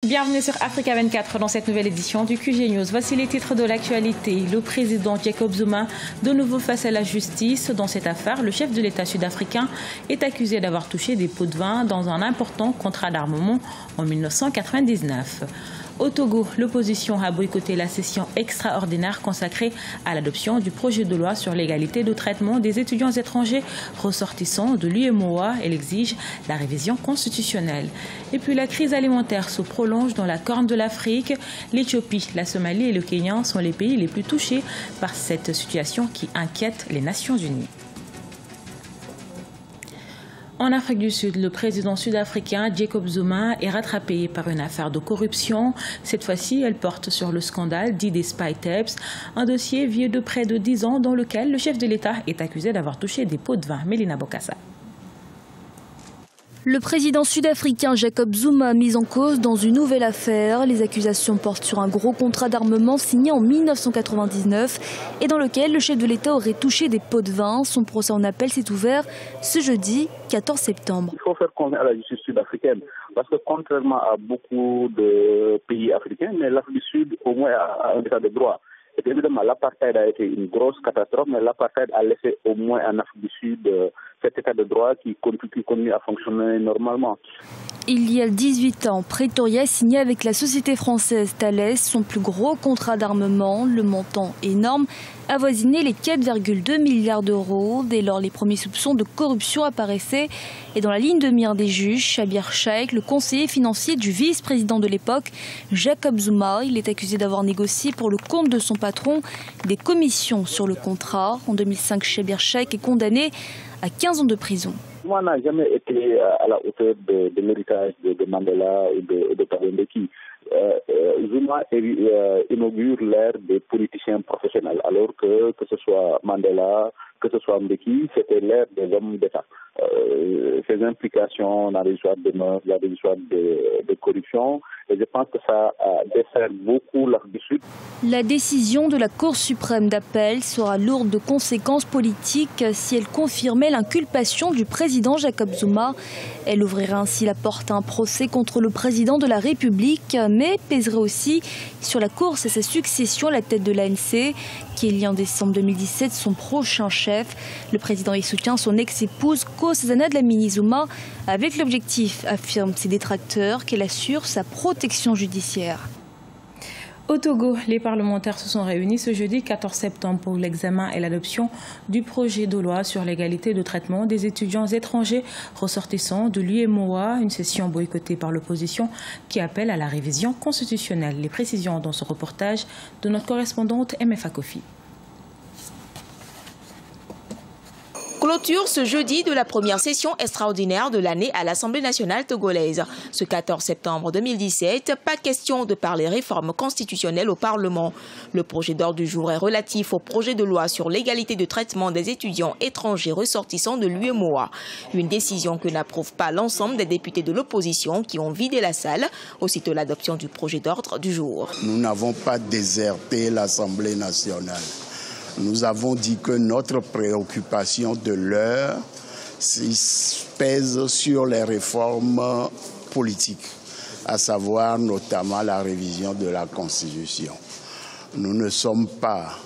Bienvenue sur Africa 24 dans cette nouvelle édition du QG News. Voici les titres de l'actualité. Le président Jacob Zuma, de nouveau face à la justice. Dans cette affaire, le chef de l'État sud-africain est accusé d'avoir touché des pots de vin dans un important contrat d'armement en 1999. Au Togo, l'opposition a boycotté la session extraordinaire consacrée à l'adoption du projet de loi sur l'égalité de traitement des étudiants étrangers ressortissants de l'UEMOA. Elle exige la révision constitutionnelle. Et puis la crise alimentaire se prolonge dans la Corne de l'Afrique. L'Éthiopie, la Somalie et le Kenya sont les pays les plus touchés par cette situation qui inquiète les Nations Unies. En Afrique du Sud, le président sud-africain Jacob Zuma est rattrapé par une affaire de corruption. Cette fois-ci, elle porte sur le scandale dit des Spy Tapes, un dossier vieux de près de 10 ans dans lequel le chef de l'État est accusé d'avoir touché des pots de vin. Mélina Bokassa. Le président sud-africain Jacob Zuma mis en cause dans une nouvelle affaire. Les accusations portent sur un gros contrat d'armement signé en 1999 et dans lequel le chef de l'État aurait touché des pots de vin. Son procès en appel s'est ouvert ce jeudi 14 septembre. Il faut faire confiance à la justice sud-africaine parce que contrairement à beaucoup de pays africains, mais l'Afrique du Sud au moins a un état de droit. Et évidemment, l'apartheid a été une grosse catastrophe, mais l'apartheid a laissé au moins en Afrique du Sud cet état de droit qui continue à fonctionner normalement. Il y a 18 ans, Pretoria signait avec la société française Thales son plus gros contrat d'armement. Le montant énorme avoisinait les 4,2 milliards d'euros. Dès lors, les premiers soupçons de corruption apparaissaient. Et dans la ligne de mire des juges, Schabir Shaik, le conseiller financier du vice-président de l'époque, Jacob Zuma, il est accusé d'avoir négocié pour le compte de son patron des commissions sur le contrat. En 2005, Schabir Shaik est condamné à 15 ans de prison. Moi, n'a jamais été à la hauteur de l'héritage de Mandela et de Thabo Mbeki. Zuma inaugure l'ère des politiciens professionnels, alors que ce soit Mandela, que ce soit Mbeki, c'était l'ère des hommes d'État. Ses implications dans les histoires de mœurs, dans les histoires de corruption, et je pense que ça dessert beaucoup l'Afrique du Sud. La décision de la Cour suprême d'appel sera lourde de conséquences politiques si elle confirmait l'inculpation du président Jacob Zuma. Elle ouvrirait ainsi la porte à un procès contre le président de la République, mais pèserait aussi sur la course à sa succession à la tête de l'ANC, qui élit en décembre 2017 son prochain chef. Le président y soutient son ex-épouse Nkosazana Dlamini Zuma avec l'objectif, affirment ses détracteurs, qu'elle assure sa protection judiciaire. Au Togo, les parlementaires se sont réunis ce jeudi 14 septembre pour l'examen et l'adoption du projet de loi sur l'égalité de traitement des étudiants étrangers ressortissants de l'UEMOA, une session boycottée par l'opposition qui appelle à la révision constitutionnelle. Les précisions dans ce reportage de notre correspondante MFA Kofi. Clôture ce jeudi de la première session extraordinaire de l'année à l'Assemblée nationale togolaise. Ce 14 septembre 2017, pas question de parler réforme constitutionnelle au Parlement. Le projet d'ordre du jour est relatif au projet de loi sur l'égalité de traitement des étudiants étrangers ressortissants de l'UEMOA. Une décision que n'approuve pas l'ensemble des députés de l'opposition qui ont vidé la salle aussitôt l'adoption du projet d'ordre du jour. Nous n'avons pas déserté l'Assemblée nationale. Nous avons dit que notre préoccupation de l'heure pèse sur les réformes politiques, à savoir notamment la révision de la Constitution. Nous ne sommes pas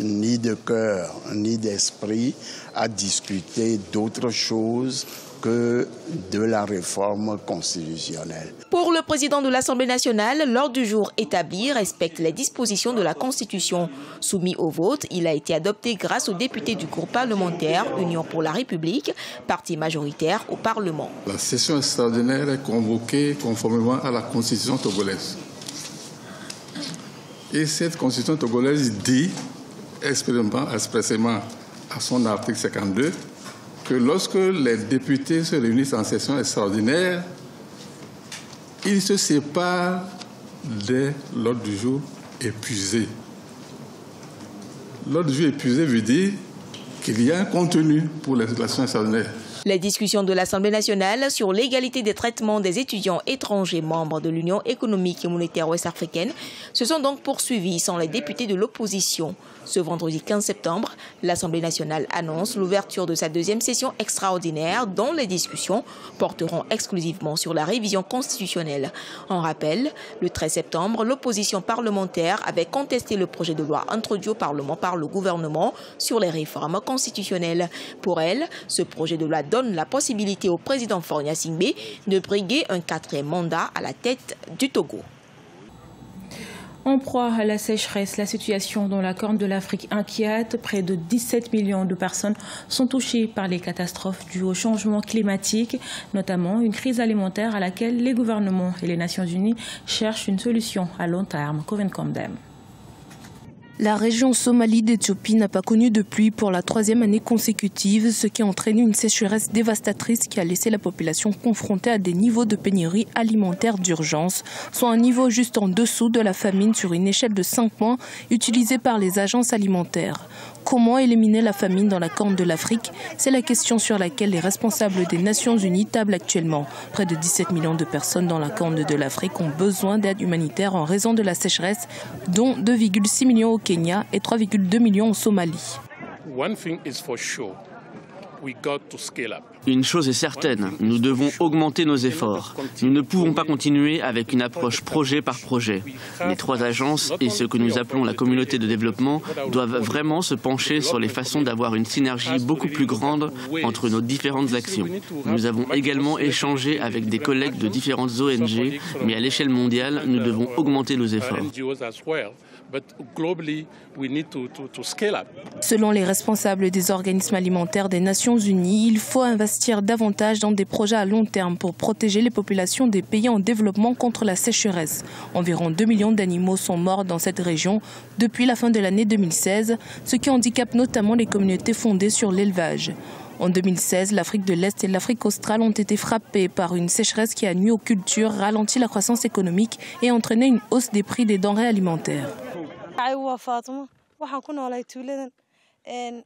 ni de cœur ni d'esprit à discuter d'autre chose que de la réforme constitutionnelle. Pour le président de l'Assemblée nationale, l'ordre du jour établi respecte les dispositions de la Constitution. Soumis au vote, il a été adopté grâce aux députés du groupe parlementaire Union pour la République, parti majoritaire au Parlement. La session extraordinaire est convoquée conformément à la Constitution togolaise. Et cette Constitution togolaise dit expressément à son article 52 que lorsque les députés se réunissent en session extraordinaire, ils se séparent de l'ordre du jour épuisé. L'ordre du jour épuisé veut dire qu'il y a un contenu pour les sessions extraordinaires. Les discussions de l'Assemblée nationale sur l'égalité des traitements des étudiants étrangers membres de l'Union économique et monétaire ouest-africaine se sont donc poursuivies sans les députés de l'opposition. Ce vendredi 15 septembre, l'Assemblée nationale annonce l'ouverture de sa deuxième session extraordinaire dont les discussions porteront exclusivement sur la révision constitutionnelle. En rappel, le 13 septembre, l'opposition parlementaire avait contesté le projet de loi introduit au Parlement par le gouvernement sur les réformes constitutionnelles. Pour elle, ce projet de loi donne la possibilité au président Faure Gnassingbé de briguer un 4e mandat à la tête du Togo. En proie à la sécheresse, la situation dans la Corne de l'Afrique inquiète. Près de 17 millions de personnes sont touchées par les catastrophes dues au changement climatique, notamment une crise alimentaire à laquelle les gouvernements et les Nations Unies cherchent une solution à long terme. Corinne Condem. La région Somalie d'Éthiopie n'a pas connu de pluie pour la 3e année consécutive, ce qui a entraîné une sécheresse dévastatrice qui a laissé la population confrontée à des niveaux de pénurie alimentaire d'urgence, soit un niveau juste en dessous de la famine sur une échelle de 5 points utilisée par les agences alimentaires. Comment éliminer la famine dans la Corne de l'Afrique? C'est la question sur laquelle les responsables des Nations Unies tablent actuellement. Près de 17 millions de personnes dans la Corne de l'Afrique ont besoin d'aide humanitaire en raison de la sécheresse, dont 2,6 millions au Kenya et 3,2 millions en Somalie. Une chose est certaine, nous devons augmenter nos efforts. Nous ne pouvons pas continuer avec une approche projet par projet. Les 3 agences et ce que nous appelons la communauté de développement doivent vraiment se pencher sur les façons d'avoir une synergie beaucoup plus grande entre nos différentes actions. Nous avons également échangé avec des collègues de différentes ONG, mais à l'échelle mondiale, nous devons augmenter nos efforts. Selon les responsables des organismes alimentaires des Nations Unies, il faut investir davantage dans des projets à long terme pour protéger les populations des pays en développement contre la sécheresse. Environ 2 millions d'animaux sont morts dans cette région depuis la fin de l'année 2016, ce qui handicape notamment les communautés fondées sur l'élevage. En 2016, l'Afrique de l'Est et l'Afrique australe ont été frappées par une sécheresse qui a nui aux cultures, ralenti la croissance économique et entraîné une hausse des prix des denrées alimentaires.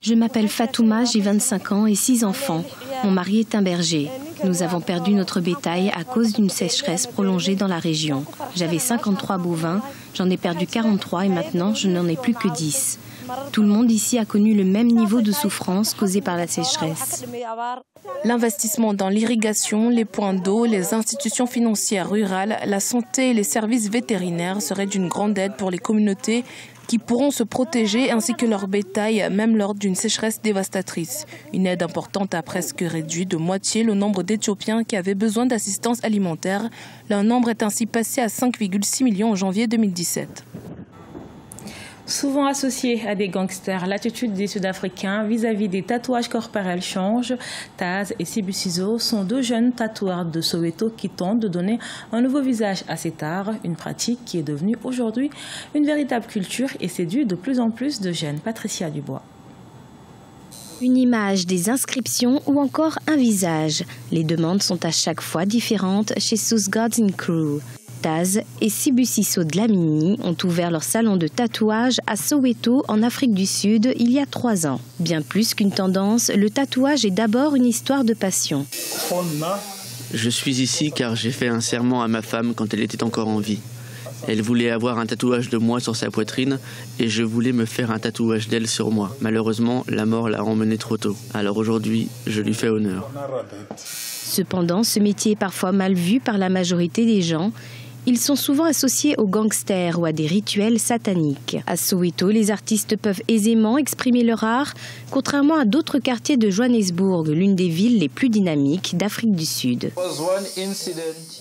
Je m'appelle Fatouma, j'ai 25 ans et 6 enfants. Mon mari est un berger. Nous avons perdu notre bétail à cause d'une sécheresse prolongée dans la région. J'avais 53 bovins, j'en ai perdu 43 et maintenant je n'en ai plus que 10. Tout le monde ici a connu le même niveau de souffrance causé par la sécheresse. L'investissement dans l'irrigation, les points d'eau, les institutions financières rurales, la santé et les services vétérinaires seraient d'une grande aide pour les communautés qui pourront se protéger ainsi que leur bétail, même lors d'une sécheresse dévastatrice. Une aide importante a presque réduit de moitié le nombre d'Éthiopiens qui avaient besoin d'assistance alimentaire. Leur nombre est ainsi passé à 5,6 millions en janvier 2017. Souvent associés à des gangsters, l'attitude des Sud-Africains vis-à-vis des tatouages corporels change. Taz et Sibusiso sont 2 jeunes tatoueurs de Soweto qui tentent de donner un nouveau visage à cet art, une pratique qui est devenue aujourd'hui une véritable culture et séduit de plus en plus de jeunes. Patricia Dubois. Une image, des inscriptions ou encore un visage. Les demandes sont à chaque fois différentes chez Sus Garden Crew. Taz et Sibusiso Dlamini ont ouvert leur salon de tatouage à Soweto, en Afrique du Sud, il y a 3 ans. Bien plus qu'une tendance, le tatouage est d'abord une histoire de passion. Je suis ici car j'ai fait un serment à ma femme quand elle était encore en vie. Elle voulait avoir un tatouage de moi sur sa poitrine et je voulais me faire un tatouage d'elle sur moi. Malheureusement, la mort l'a emmené trop tôt. Alors aujourd'hui, je lui fais honneur. Cependant, ce métier est parfois mal vu par la majorité des gens. Ils sont souvent associés aux gangsters ou à des rituels sataniques. À Soweto, les artistes peuvent aisément exprimer leur art, contrairement à d'autres quartiers de Johannesburg, l'une des villes les plus dynamiques d'Afrique du Sud.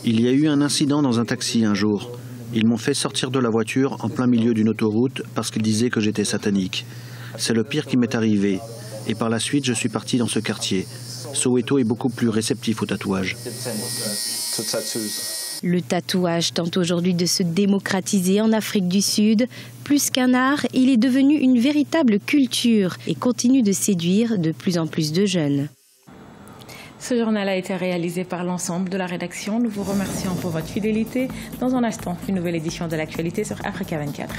Il y a eu un incident dans un taxi un jour. Ils m'ont fait sortir de la voiture en plein milieu d'une autoroute parce qu'ils disaient que j'étais satanique. C'est le pire qui m'est arrivé. Et par la suite, je suis parti dans ce quartier. Soweto est beaucoup plus réceptif au tatouage. Le tatouage tente aujourd'hui de se démocratiser en Afrique du Sud. Plus qu'un art, il est devenu une véritable culture et continue de séduire de plus en plus de jeunes. Ce journal a été réalisé par l'ensemble de la rédaction. Nous vous remercions pour votre fidélité. Dans un instant, une nouvelle édition de l'actualité sur Africa 24.